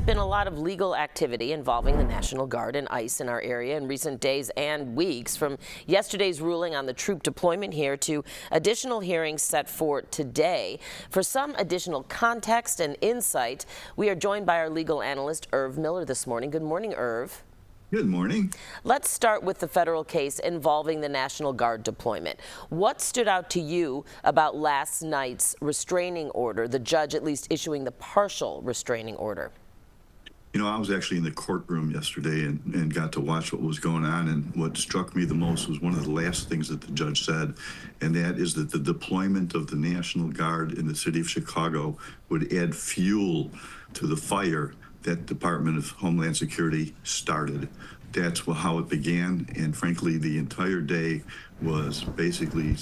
been a lot of legal activity involving the National Guard and ICE in our area in recent days and weeks, from yesterday's ruling on the troop deployment here to additional hearings set for today. For some additional context and insight, we are joined by our legal analyst, Irv Miller, this morning. Good morning, Irv. Good morning. Let's start with the federal case involving the National Guard deployment. What stood out to you about last night's restraining order, the judge at least issuing the partial restraining order? You know, I was actually in the courtroom yesterday and got to watch what was going on, and what struck me the most was one of the last things that the judge said, and that is that the deployment of the National Guard in the city of Chicago would add fuel to the fire that Department of Homeland Security started. That's how it began, and frankly, the entire day was basically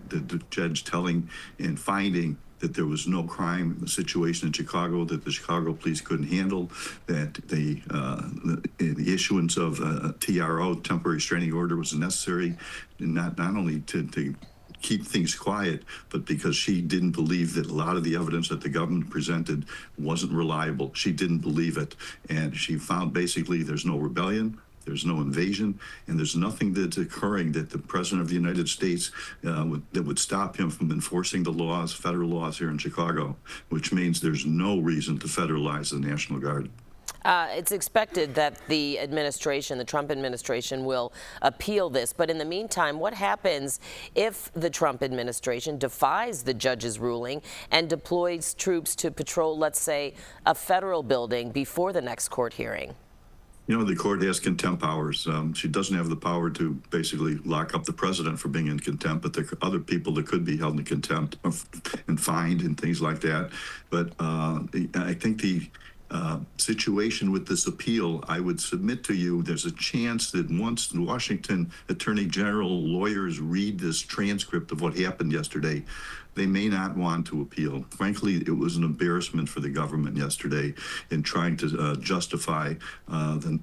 the judge telling and finding that there was no crime situation in Chicago that the Chicago police couldn't handle, that the issuance of a TRO, temporary restraining order, was necessary, and not only to keep things quiet, but because she didn't believe that a lot of the evidence that the government presented wasn't reliable. She didn't believe it. And she found basically there's no rebellion, there's no invasion, and there's nothing that's occurring that the President of the United States that would stop him from enforcing the laws, federal laws here in Chicago, which means there's no reason to federalize the National Guard. It's expected that the administration, the Trump administration, will appeal this. But in the meantime, what happens if the Trump administration defies the judge's ruling and deploys troops to patrol, let's say, a federal building before the next court hearing? You know, the court has contempt powers. She doesn't have the power to basically lock up the president for being in contempt, but there are other people that could be held in contempt and fined and things like that. But I think the situation with this appeal, I would submit to you, there's a chance that once the Washington Attorney General lawyers read this transcript of what happened yesterday, they may not want to appeal. Frankly, it was an embarrassment for the government yesterday in trying to justify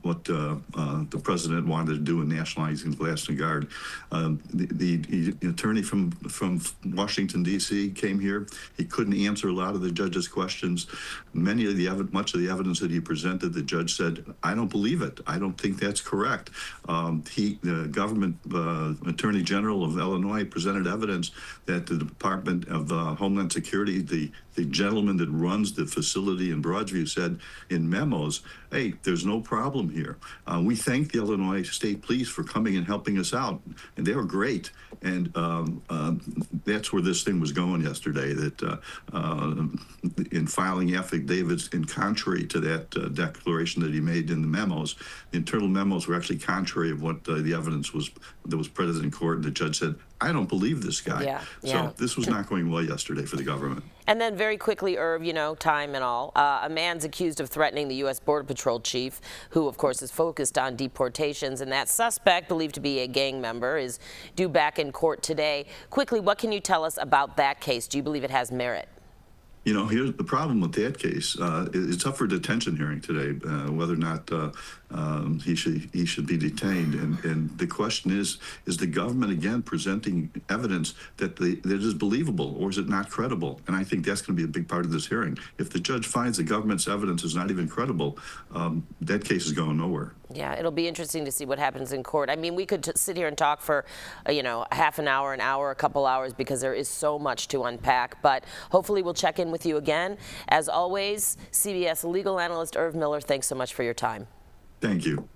what the president wanted to do in nationalizing the National Guard. The attorney from Washington, D.C. came here. He couldn't answer a lot of the judge's questions. Much of the evidence that he presented, the judge said, I don't believe it. I don't think that's correct. The government attorney general of Illinois presented evidence that the Department of Homeland Security, the gentleman that runs the facility in Broadview, said in memos, hey, there's no problem here. We thank the Illinois State Police for coming and helping us out, and they were great. And that's where this thing was going yesterday, that in filing affidavits, in contrary to that declaration that he made in the memos, the internal memos were actually contrary of what the evidence was that was present in court, and the judge said, I don't believe this guy. So this was not going well yesterday for the government. And then very quickly, Irv, you know, time and all, a man's accused of threatening the U.S. Border Patrol chief, who, of course, is focused on deportations, and that suspect, believed to be a gang member, is due back in court today. Quickly, what can you tell us about that case? Do you believe it has merit? You know, here's the problem with that case. It's up for detention hearing today, whether or not he should be detained. And the question is the government again presenting evidence that is believable, or is it not credible? And I think that's going to be a big part of this hearing. If the judge finds the government's evidence is not even credible, that case is going nowhere. Yeah, it'll be interesting to see what happens in court. I mean, we could sit here and talk for, you know, half an hour, a couple hours, because there is so much to unpack. But hopefully we'll check in with you again. As always, CBS legal analyst Irv Miller, thanks so much for your time. Thank you.